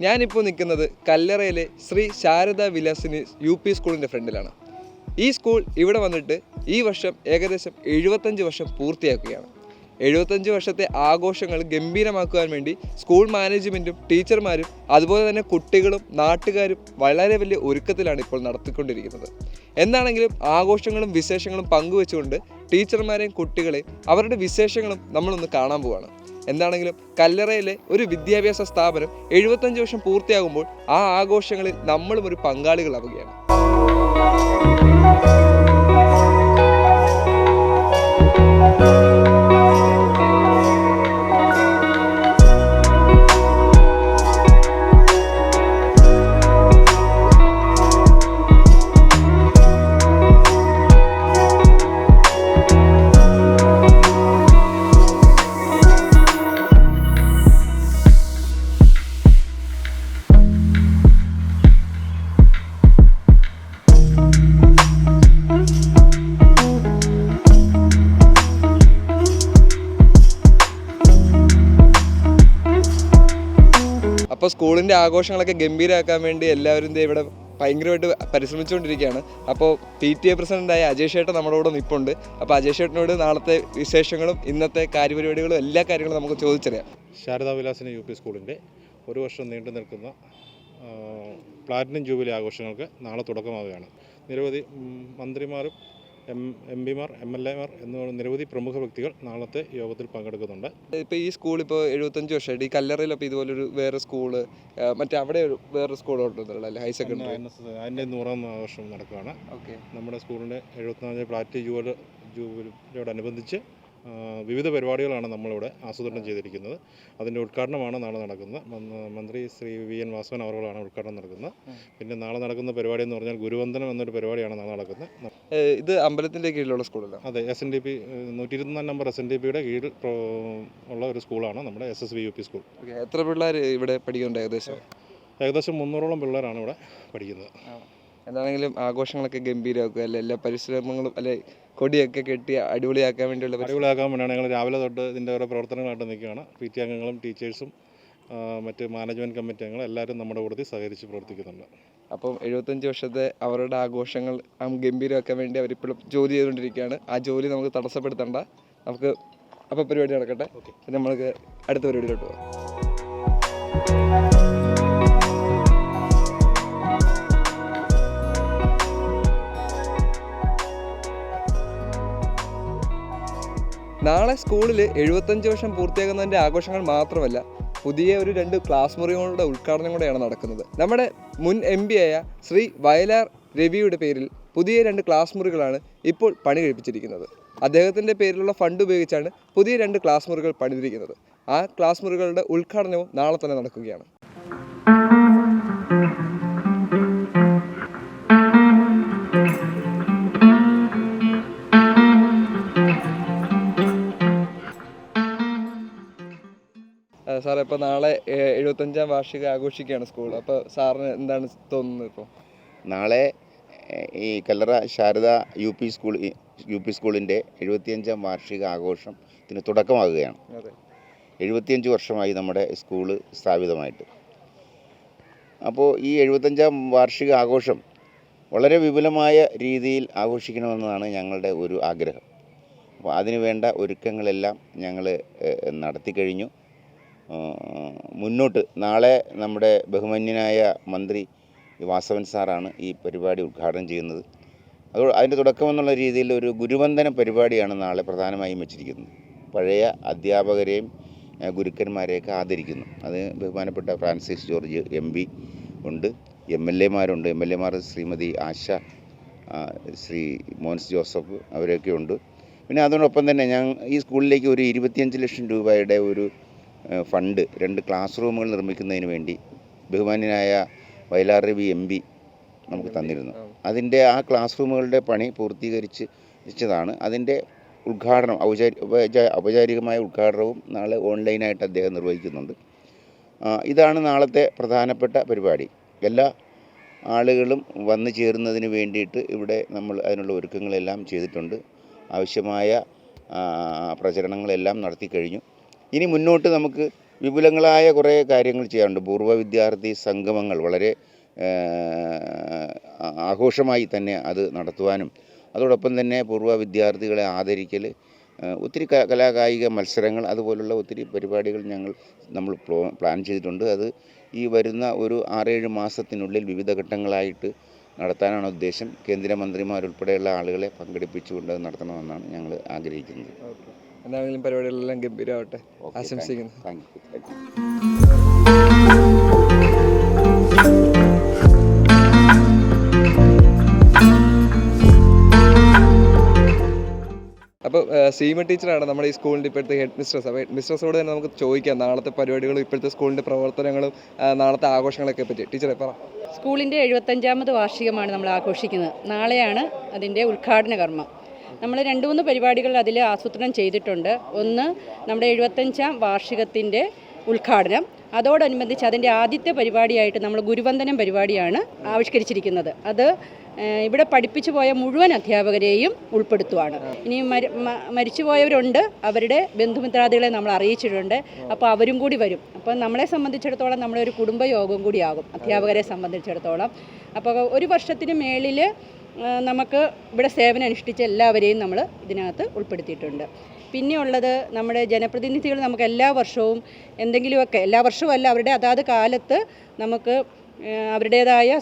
ഞാനിപ്പോൾ നിൽക്കുന്നത് കല്ലറയിലെ ശ്രീ ശാരദ വിലാസിനി UP സ്കൂളിൻ്റെ ഫ്രണ്ടിലാണ്. ഈ സ്കൂൾ ഇവിടെ വന്നിട്ട് ഈ വർഷം ഏകദേശം 75 വർഷം പൂർത്തിയാക്കുകയാണ്. 75 വർഷത്തെ ആഘോഷങ്ങൾ ഗംഭീരമാക്കുവാൻ വേണ്ടി സ്കൂൾ മാനേജ്മെൻറ്റും ടീച്ചർമാരും അതുപോലെ തന്നെ കുട്ടികളും നാട്ടുകാരും വളരെ വലിയ ഒരുക്കത്തിലാണ് ഇപ്പോൾ നടത്തിക്കൊണ്ടിരിക്കുന്നത്. എന്താണെങ്കിലും ആഘോഷങ്ങളും വിശേഷങ്ങളും പങ്കുവെച്ചുകൊണ്ട് ടീച്ചർമാരെയും കുട്ടികളെയും അവരുടെ വിശേഷങ്ങളും നമ്മളൊന്ന് കാണാൻ പോവുകയാണ്. എന്താണെങ്കിലും കല്ലറയിലെ ഒരു വിദ്യാഭ്യാസ സ്ഥാപനം 75 വർഷം പൂർത്തിയാകുമ്പോൾ ആ ആഘോഷങ്ങളിൽ നമ്മളും ഒരു പങ്കാളികളാവുകയാണ്. അപ്പോൾ സ്കൂളിൻ്റെ ആഘോഷങ്ങളൊക്കെ ഗംഭീരമാക്കാൻ വേണ്ടി എല്ലാവരും ഇവിടെ ഭയങ്കരമായിട്ട് പരിശ്രമിച്ചുകൊണ്ടിരിക്കുകയാണ്. അപ്പോൾ PTA പ്രസിഡൻ്റായ അജയ് ചേട്ടൻ നമ്മുടെ കൂടെ നിൽപ്പുണ്ട്. അപ്പോൾ അജയ് ചേട്ടനോട് നാളത്തെ വിശേഷങ്ങളും ഇന്നത്തെ കാര്യപരിപാടികളും എല്ലാ കാര്യങ്ങളും നമുക്ക് ചോദിച്ചറിയാം. ശാരദാ വിലാസിനി UP സ്കൂളിൻ്റെ ഒരു വർഷം നീണ്ടു നിൽക്കുന്ന പ്ലാറ്റിനം ജൂബിലി ആഘോഷങ്ങൾക്ക് നാളെ തുടക്കമാവുകയാണ്. നിരവധി മന്ത്രിമാരും MP-മാർ MLA എന്ന നിരവധി പ്രമുഖ വ്യക്തികൾ നാളത്തെ യോഗത്തിൽ പങ്കെടുക്കുന്നുണ്ട്. ഇപ്പോൾ ഈ സ്കൂൾ ഇപ്പോൾ 75 വർഷമായിട്ട് ഈ കല്ലറയിൽ അപ്പോൾ ഇതുപോലൊരു വേറെ സ്കൂള് മറ്റേ അവിടെ ഒരു വേറെ സ്കൂളുണ്ടല്ലേ ഹയർ സെക്കൻഡറി അതിൻ്റെ 100ാം ആഘോഷം നടക്കുകയാണ്. നമ്മുടെ സ്കൂളിൻ്റെ 74 പ്ലാറ്റിനം ജൂബിലിയോടനുബന്ധിച്ച് വിവിധ പരിപാടികളാണ് നമ്മളിവിടെ ആസൂത്രണം ചെയ്തിരിക്കുന്നത്. അതിൻ്റെ ഉദ്ഘാടനമാണ് നാളെ നടക്കുന്നത്. മന്ത്രി ശ്രീ VN വാസവൻ അവர்களാണ് ഉദ്ഘാടനം നടക്കുന്നത്. പിന്നെ നാളെ നടക്കുന്ന പരിപാടി എന്ന് പറഞ്ഞാൽ ഗുരുവന്ദനം എന്നൊരു പരിപാടിയാണ് നാളെ നടക്കുന്നത്. ഇത് അമ്പലത്തിൻ്റെ കീഴിലുള്ള സ്കൂളല്ല? അതെ, SNDP 124 നമ്പർ SNDPയുടെ കീഴിൽ ഉള്ള ഒരു സ്കൂളാണ് നമ്മുടെ SSV UP സ്കൂൾ. എത്ര പിള്ളേർ ഇവിടെ പഠിക്കുന്നുണ്ട്? ഏകദേശം 300ഓളം പിള്ളേരാണ് ഇവിടെ പഠിക്കുന്നത്. എന്താണെങ്കിലും ആഘോഷങ്ങളൊക്കെ ഗംഭീരമാക്കുക അല്ലെ, എല്ലാ പരിശ്രമങ്ങളും അല്ലെ, കൊടിയൊക്കെ കെട്ടി അടിപൊളിയാക്കാൻ വേണ്ടിയാണ് ഞങ്ങൾ രാവിലെ തൊട്ട് ഇതിൻ്റെ ഓരോ പ്രവർത്തനങ്ങളായിട്ട് നിൽക്കുകയാണ്. PT അംഗങ്ങളും ടീച്ചേഴ്സും മറ്റ് മാനേജ്മെൻറ്റ് കമ്മിറ്റി അംഗങ്ങളും എല്ലാവരും നമ്മുടെ കൂടെ സഹകരിച്ച് പ്രവർത്തിക്കുന്നുണ്ട്. അപ്പം 75 വർഷത്തെ അവരുടെ ആഘോഷങ്ങൾ ഗംഭീരമാക്കാൻ വേണ്ടി അവരിപ്പോഴും ജോലി ചെയ്തുകൊണ്ടിരിക്കുകയാണ്. ആ ജോലി നമുക്ക് തടസ്സപ്പെടുത്തണ്ട. നമുക്ക് അപ്പോൾ പരിപാടി നടക്കട്ടെ. പിന്നെ നമ്മൾക്ക് അടുത്ത പരിപാടിയിലോട്ട് പോകാം. നാളെ സ്കൂളിൽ 75 വർഷം പൂർത്തിയാകുന്നതിൻ്റെ ആഘോഷങ്ങൾ മാത്രമല്ല, പുതിയ ഒരു 2 ക്ലാസ് മുറികളുടെ ഉദ്ഘാടനം കൂടെയാണ് നടക്കുന്നത്. നമ്മുടെ മുൻ MP ആയ ശ്രീ വയലാർ രവിയുടെ പേരിൽ പുതിയ 2 ക്ലാസ് മുറികളാണ് ഇപ്പോൾ പണി കഴിപ്പിച്ചിരിക്കുന്നത്. അദ്ദേഹത്തിൻ്റെ പേരിലുള്ള ഫണ്ട് ഉപയോഗിച്ചാണ് പുതിയ 2 ക്ലാസ് മുറികൾ പണിതിരിക്കുന്നത്. ആ ക്ലാസ് മുറികളുടെ ഉദ്ഘാടനവും നാളെ തന്നെ നടക്കുകയാണ്. സാറേ, ഇപ്പോൾ നാളെ 75ാം വാർഷികം ആഘോഷിക്കുകയാണ് സ്കൂൾ. അപ്പോൾ സാറിന് എന്താണ് തോന്നുന്നത്? ഇപ്പോൾ നാളെ ഈ കല്ലറ ശാരദ UP സ്കൂളിൻ്റെ 75ാം വാർഷിക ആഘോഷത്തിന് തുടക്കമാകുകയാണ്. 75 വർഷമായി നമ്മുടെ സ്കൂള് സ്ഥാപിതമായിട്ട്. അപ്പോൾ ഈ 75ാം വാർഷിക ആഘോഷം വളരെ വിപുലമായ രീതിയിൽ ആഘോഷിക്കണമെന്നതാണ് ഞങ്ങളുടെ ഒരു ആഗ്രഹം. അപ്പോൾ അതിനു വേണ്ട ഒരുക്കങ്ങളെല്ലാം ഞങ്ങൾ നടത്തി കഴിഞ്ഞു. മുന്നോട്ട് നാളെ നമ്മുടെ ബഹുമാന്യനായ മന്ത്രി വാസവൻ സാറാണ് ഈ പരിപാടി ഉദ്ഘാടനം ചെയ്യുന്നത്. അതിൻ്റെ തുടക്കമെന്നുള്ള രീതിയിൽ ഒരു ഗുരുവന്ദന പരിപാടിയാണ് നാളെ പ്രധാനമായും വെച്ചിരിക്കുന്നത്. പഴയ അധ്യാപകരെയും ഗുരുക്കന്മാരെയൊക്കെ ആദരിക്കുന്നു. അത് ബഹുമാനപ്പെട്ട ഫ്രാൻസിസ് ജോർജ് MP ഉണ്ട്, MLA-മാരുണ്ട്. MLA-മാർ ശ്രീമതി ആശ, ശ്രീ മോൻസ് ജോസഫ് അവരൊക്കെ ഉണ്ട്. പിന്നെ അതോടൊപ്പം തന്നെ ഈ സ്കൂളിലേക്ക് ഒരു 25 ലക്ഷം രൂപയുടെ ഒരു ഫണ്ട് 2 ക്ലാസ് റൂമുകൾ നിർമ്മിക്കുന്നതിന് വേണ്ടി ബഹുമാന്യനായ വയലാർ രവി MP നമുക്ക് തന്നിരുന്നു. അതിൻ്റെ ആ ക്ലാസ് റൂമുകളുടെ പണി പൂർത്തീകരിച്ചതാണ്. അതിൻ്റെ ഉദ്ഘാടനം ഔപചാരികമായ ഉദ്ഘാടനവും നാളെ ഓൺലൈനായിട്ട് അദ്ദേഹം നിർവഹിക്കുന്നുണ്ട്. ഇതാണ് നാളത്തെ പ്രധാനപ്പെട്ട പരിപാടി. എല്ലാ ആളുകളും വന്നു ചേരുന്നതിന് വേണ്ടിയിട്ട് ഇവിടെ നമ്മൾ അതിനുള്ള ഒരുക്കങ്ങളെല്ലാം ചെയ്തിട്ടുണ്ട്. ആവശ്യമായ പ്രചരണങ്ങളെല്ലാം നടത്തി കഴിഞ്ഞു. ഇനി മുന്നോട്ട് നമുക്ക് വിപുലങ്ങളായ കുറേ കാര്യങ്ങൾ ചെയ്യാറുണ്ട്. പൂർവ്വ വിദ്യാർത്ഥി സംഗമങ്ങൾ വളരെ ആഘോഷമായി തന്നെ അത് നടത്തുവാനും അതോടൊപ്പം തന്നെ പൂർവ്വ വിദ്യാർത്ഥികളെ ആദരിക്കൽ, ഒത്തിരി കലാകായിക മത്സരങ്ങൾ, അതുപോലുള്ള ഒത്തിരി പരിപാടികൾ നമ്മൾ പ്ലാൻ ചെയ്തിട്ടുണ്ട്. അത് ഈ വരുന്ന ഒരു 6-7 മാസത്തിനുള്ളിൽ വിവിധ ഘട്ടങ്ങളായിട്ട് നടത്താനാണ് ഉദ്ദേശം. കേന്ദ്രമന്ത്രിമാരുൾപ്പെടെയുള്ള ആളുകളെ പങ്കെടുപ്പിച്ചുകൊണ്ട് അത് നടത്തണമെന്നാണ് ഞങ്ങൾ ആഗ്രഹിക്കുന്നത്. എന്താണെങ്കിലും പരിപാടികളെല്ലാം ഗംഭീരമാവട്ടെ ആശംസിക്കുന്നു. Thank you. അപ്പോൾ സീമ ടീച്ചറാണ് നമ്മുടെ ഈ സ്കൂളിൻ്റെ ഇപ്പോഴത്തെ ഹെഡ് മിസ്ട്രസ്. അപ്പോൾ ഹെഡ് മിസ്ട്രസോട് തന്നെ നമുക്ക് ചോദിക്കാം നാളത്തെ പരിപാടികളും ഇപ്പോഴത്തെ സ്കൂളിൻ്റെ പ്രവർത്തനങ്ങളും നാളത്തെ ആഘോഷങ്ങളൊക്കെ പറ്റി. ടീച്ചറെ പറ. സ്കൂളിൻ്റെ 75ാമത് വാർഷികമാണ് നമ്മൾ ആഘോഷിക്കുന്നത്. നാളെയാണ് അതിൻ്റെ ഉദ്ഘാടന കർമ്മം. നമ്മൾ 2-3 പരിപാടികൾ അതിൽ ആസൂത്രണം ചെയ്തിട്ടുണ്ട്. ഒന്ന് നമ്മുടെ 75ാം വാർഷികത്തിൻ്റെ ഉദ്ഘാടനം, അതോടനുബന്ധിച്ച് അതിൻ്റെ ആദ്യത്തെ പരിപാടിയായിട്ട് നമ്മൾ ഗുരുവന്ദനം പരിപാടിയാണ് ആവിഷ്കരിച്ചിരിക്കുന്നത്. അത് ഇവിടെ പഠിപ്പിച്ചു പോയ മുഴുവൻ അധ്യാപകരെയും ഉൾപ്പെടുത്തുവാണ്. ഇനി മരിച്ചുപോയവരുണ്ട്, അവരുടെ ബന്ധുമിത്രാദികളെ നമ്മൾ അറിയിച്ചിട്ടുണ്ട്. അപ്പോൾ അവരും കൂടി വരും. അപ്പോൾ നമ്മളെ സംബന്ധിച്ചിടത്തോളം നമ്മളൊരു കുടുംബയോഗം കൂടിയാകും അധ്യാപകരെ സംബന്ധിച്ചിടത്തോളം. അപ്പോൾ ഒരു വർഷത്തിന് മേളിൽ നമുക്ക് ഇവിടെ സേവനം അനുഷ്ഠിച്ച എല്ലാവരെയും നമ്മൾ ഇതിനകത്ത് ഉൾപ്പെടുത്തിയിട്ടുണ്ട്. പിന്നെയുള്ളത് നമ്മുടെ ജനപ്രതിനിധികൾ നമുക്ക് എല്ലാ വർഷവും എന്തെങ്കിലുമൊക്കെ, എല്ലാ വർഷവും അല്ല, അവരുടെ അതാത് കാലത്ത് നമുക്ക് അവരുടേതായ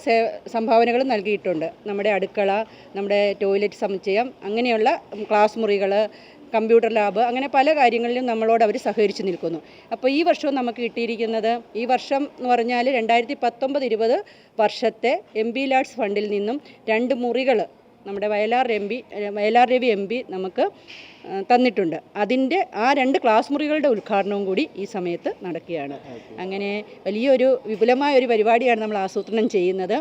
സംഭാവനകൾ നൽകിയിട്ടുണ്ട്. നമ്മുടെ അടുക്കള, നമ്മുടെ ടോയ്ലറ്റ് സമുച്ചയം, അങ്ങനെയുള്ള ക്ലാസ് മുറികൾ, കമ്പ്യൂട്ടർ ലാബ്, അങ്ങനെ പല കാര്യങ്ങളിലും നമ്മളോട് അവർ സഹകരിച്ച് നിൽക്കുന്നു. അപ്പോൾ ഈ വർഷവും നമുക്ക് കിട്ടിയിരിക്കുന്നത്, ഈ വർഷം എന്ന് പറഞ്ഞാൽ 2019-20 വർഷത്തെ MP ലാഡ്സ് ഫണ്ടിൽ നിന്നും 2 മുറികൾ നമ്മുടെ വയലാർ രവി MP നമുക്ക് തന്നിട്ടുണ്ട്. അതിൻ്റെ ആ 2 ക്ലാസ് മുറികളുടെ ഉദ്ഘാടനവും കൂടി ഈ സമയത്ത് നടക്കുകയാണ്. അങ്ങനെ വലിയൊരു വിപുലമായ ഒരു പരിപാടിയാണ് നമ്മൾ ആസൂത്രണം ചെയ്യുന്നത്.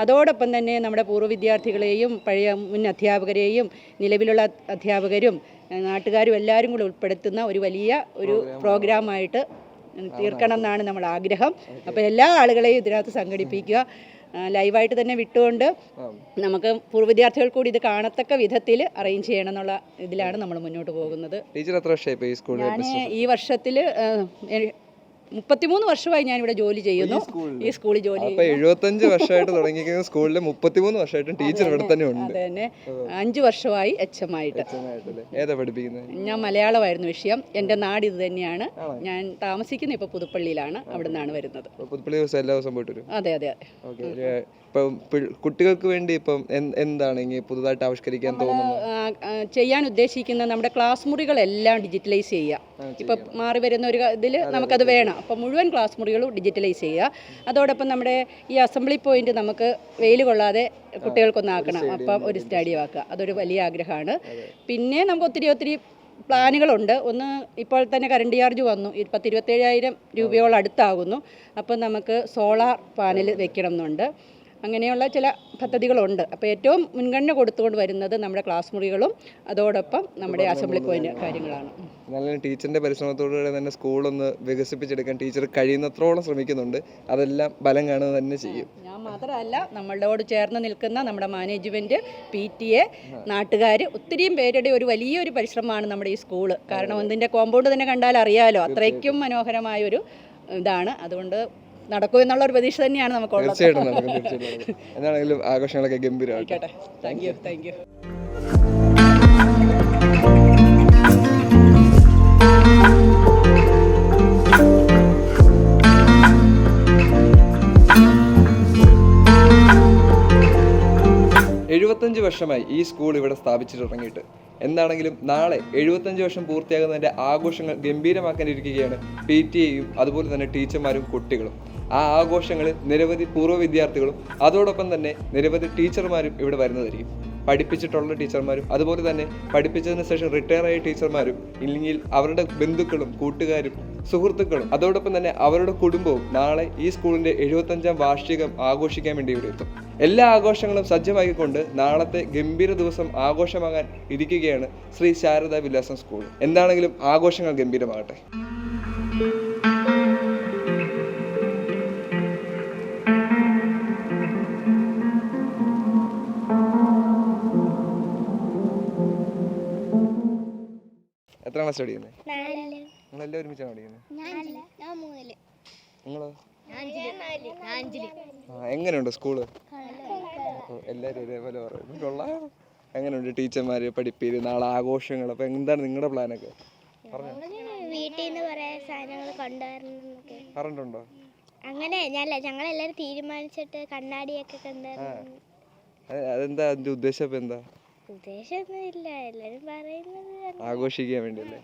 അതോടൊപ്പം തന്നെ നമ്മുടെ പൂർവ്വ വിദ്യാർത്ഥികളെയും പഴയ മുൻ അധ്യാപകരെയും നിലവിലുള്ള അധ്യാപകരും നാട്ടുകാരും എല്ലാവരും കൂടെ ഉൾപ്പെടുത്തുന്ന ഒരു വലിയ ഒരു പ്രോഗ്രാമായിട്ട് തീർക്കണം എന്നാണ് നമ്മൾ ആഗ്രഹം. അപ്പോൾ എല്ലാ ആളുകളെയും ഇതിനകത്ത് സംഘടിപ്പിക്കുക, ലൈവായിട്ട് തന്നെ വിട്ടുകൊണ്ട് നമുക്ക് പൂർവ്വ വിദ്യാർത്ഥികൾ കൂടി ഇത് കാണത്തക്ക വിധത്തിൽ അറേഞ്ച് ചെയ്യണം എന്നുള്ള ഇതിലാണ് നമ്മൾ മുന്നോട്ട് പോകുന്നത്. ടീച്ചർ എത്ര വർഷമായി ഈ സ്കൂളിൽ? ഞാൻ ഈ വർഷത്തിൽ 33 വർഷമായി ഞാനിവിടെ ജോലി ചെയ്യുന്നു, ഈ സ്കൂളിൽ ജോലി. അപ്പോൾ 75 വർഷമായിട്ട് തുടങ്ങിയിരിക്കുന്ന സ്കൂളിൽ 33 വർഷമായിട്ടും ടീച്ചർ ഇവിടെ തന്നെ ഉണ്ട്. തന്നെ 5 വർഷമായി HM ആയിട്ട്. ഏതാ പഠിപ്പിക്കുന്നത്? ഞാൻ മലയാളമായിരുന്നു വിഷയം. എൻ്റെ നാട് ഇത് തന്നെയാണ്. ഞാൻ താമസിക്കുന്നത് ഇപ്പോൾ പുതുപ്പള്ളിയിലാണ്, അവിടെ നിന്നാണ് വരുന്നത്. പുതുപ്പള്ളി ദിവസം എല്ലാ ദിവസവും പോയിട്ട് വരും? അതെ അതെ. ഓക്കെ. ഇപ്പം കുട്ടികൾക്ക് വേണ്ടി ഇപ്പം എന്താണ് ഇങ്ങനെ പുതുതായിട്ട് ആവിഷ്കരിക്കാൻ തോന്നുന്നത്? ചെയ്യാൻ ഉദ്ദേശിക്കുന്ന നമ്മുടെ ക്ലാസ് മുറികളെല്ലാം ഡിജിറ്റലൈസ് ചെയ്യുക. ഇപ്പം മാറി വരുന്ന ഒരു ഇതിൽ നമുക്കത് വേണം. അപ്പം മുഴുവൻ ക്ലാസ് മുറികളും ഡിജിറ്റലൈസ് ചെയ്യുക. അതോടൊപ്പം നമ്മുടെ ഈ അസംബ്ലി പോയിന്റ് നമുക്ക് വെയിൽ കൊള്ളാതെ കുട്ടികൾക്കൊന്നാക്കണം. അപ്പം ഒരു സ്റ്റേഡിയം ആക്കുക, അതൊരു വലിയ ആഗ്രഹമാണ്. പിന്നെ നമുക്ക് ഒത്തിരി പ്ലാനുകളുണ്ട്. ഒന്ന്, ഇപ്പോൾ തന്നെ കറണ്ട് ചാർജ് വന്നു, 27,000 രൂപയോളം അടുത്താകുന്നു. അപ്പം നമുക്ക് സോളാർ പാനൽ വെക്കണം എന്നുണ്ട്. അങ്ങനെയുള്ള ചില പദ്ധതികളുണ്ട്. അപ്പോൾ ഏറ്റവും മുൻഗണന കൊടുത്തുകൊണ്ട് വരുന്നത് നമ്മുടെ ക്ലാസ് മുറികളും അതോടൊപ്പം നമ്മുടെ അസംബ്ലി പോയിന്റ് കാര്യങ്ങളാണ്. നല്ല ടീച്ചറിൻ്റെ പരിശ്രമത്തോടുകൂടി തന്നെ സ്കൂളൊന്ന് വികസിപ്പിച്ചെടുക്കാൻ ടീച്ചർ കഴിയുന്നത്രോളം ശ്രമിക്കുന്നുണ്ട്. അതെല്ലാം ബലം കാണുക തന്നെ ചെയ്യും. ഞാൻ മാത്രമല്ല, നമ്മളോട് ചേർന്ന് നിൽക്കുന്ന നമ്മുടെ മാനേജ്മെൻറ്റ്, PTA, നാട്ടുകാർ, ഒത്തിരിയും പേരുടെ ഒരു വലിയൊരു പരിശ്രമമാണ് നമ്മുടെ ഈ സ്കൂള്. കാരണം ഇതിൻ്റെ കോമ്പൗണ്ട് തന്നെ കണ്ടാൽ അറിയാലോ, അത്രയ്ക്കും മനോഹരമായൊരു ഇതാണ്. അതുകൊണ്ട് നടക്കുമെന്നുള്ള ഒരു പ്രതീക്ഷ തന്നെയാണ് നമുക്കുള്ളത്. തീർച്ചയായിട്ടും നടക്കും. എന്താണെങ്കിലും ആഘോഷങ്ങളൊക്കെ ഗംഭീരമായിക്കോട്ടെ. Thank you. വർഷമായി ഈ സ്കൂൾ ഇവിടെ സ്ഥാപിച്ചു തുടങ്ങിയിട്ട്. എന്താണെങ്കിലും നാളെ 75 വർഷം പൂർത്തിയാകുന്നതിൻ്റെ ആഘോഷങ്ങൾ ഗംഭീരമാക്കാനിരിക്കുകയാണ് PTA-യും അതുപോലെ തന്നെ ടീച്ചർമാരും കുട്ടികളും. ആ ആഘോഷങ്ങളിൽ നിരവധി പൂർവ്വ വിദ്യാർത്ഥികളും അതോടൊപ്പം തന്നെ നിരവധി ടീച്ചർമാരും ഇവിടെ വരുന്നതായിരിക്കും. പഠിപ്പിച്ചിട്ടുള്ള ടീച്ചർമാരും അതുപോലെ തന്നെ പഠിപ്പിച്ചതിന് ശേഷം റിട്ടയർ ആയ ടീച്ചർമാരും, ഇല്ലെങ്കിൽ അവരുടെ ബന്ധുക്കളും കൂട്ടുകാരും സുഹൃത്തുക്കളും അതോടൊപ്പം തന്നെ അവരുടെ കുടുംബവും നാളെ ഈ സ്കൂളിൻ്റെ 75ാം വാർഷികം ആഘോഷിക്കാൻ വേണ്ടി ഇവിടെ എത്തും. എല്ലാ ആഘോഷങ്ങളും സജ്ജമാക്കിക്കൊണ്ട് നാളത്തെ ഗംഭീര ദിവസം ആഘോഷമാകാൻ ഇരിക്കുകയാണ് ശ്രീ ശാരദ വിലാസം സ്കൂൾ. എന്താണെങ്കിലും ആഘോഷങ്ങൾ ഗംഭീരമാകട്ടെ. എത്ര ക്ലാസ് പഠിക്കുന്നത്? നിങ്ങളെല്ലാം ഒരുമിച്ചാണ് പഠിക്കുന്നത്? നിങ്ങളോ? എങ്ങനെയുണ്ട് സ്കൂള്? എല്ലാവരും ഒരേപോലെ പറയും. കൊള്ളാം. എങ്ങനെയുണ്ട് ടീച്ചർമാർ പഠിപ്പീര്, നാളെ ആഘോഷങ്ങൾ? അപ്പോൾ എന്താണ് നിങ്ങളുടെ പ്ലാനൊക്കെ? വീട്ടിൽ നിന്ന് കുറേ സാധനങ്ങൾ കൊണ്ടുവരണമെന്നൊക്കെ പറഞ്ഞിട്ടുണ്ടോ? അങ്ങനെ ഞങ്ങളെല്ലാവരും തീരുമാനിച്ചിട്ട് കണ്ണാടിയൊക്കെ കൊണ്ടുവരണം. അതെന്താ അതിൻ്റെ ഉദ്ദേശം? ഇപ്പം എന്താ? ഉദ്ദേശമൊന്നുമില്ല, എല്ലാവരും പറയുന്നത് ആഘോഷിക്കാൻ വേണ്ടിയല്ലേ?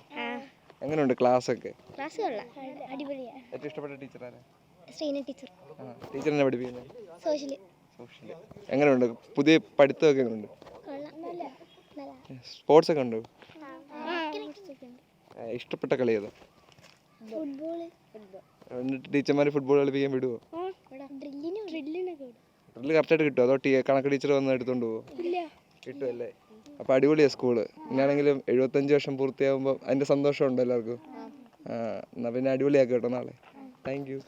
എങ്ങനെയുണ്ട് ക്ലാസ് ഒക്കെ? ക്ലാസ് കൊള്ളാം, അടിപൊളിയാണ്. ഏറ്റവും ഇഷ്ടപ്പെട്ട ടീച്ചർ ആരാ? ശ്രീന ടീച്ചർ. ടീച്ചർ എന്നെ പഠിപ്പിക്കുന്നത് സോഷ്യൽ. എങ്ങനെയുണ്ട്? പുതിയ പഠിത്തമൊക്കെ എങ്ങനെയുണ്ട്? സ്പോർട്സ് ഒക്കെ ഉണ്ടോ? ഇഷ്ടപ്പെട്ട കളി ഏതാ? ഫുട്ബോൾ. എന്നിട്ട് ടീച്ചർമാർ ഫുട്ബോൾ കളിപ്പിക്കാൻ വിടുവോ? ഡ്രില്ല് കറക്റ്റായിട്ട് കിട്ടുമോ? അതോ കണക്ക് ടീച്ചർ വന്ന് എടുത്തോണ്ട് പോവോ? കിട്ടുമല്ലേ? അപ്പോൾ അടിപൊളിയാണ് സ്കൂള്. ഇന്നാണെങ്കിലും 75 വർഷം പൂർത്തിയാകുമ്പോൾ അതിൻ്റെ സന്തോഷമുണ്ട് എല്ലാവർക്കും. എന്നാൽ പിന്നെ അടിപൊളിയാക്കി കേട്ടോ നാളെ. Thank you.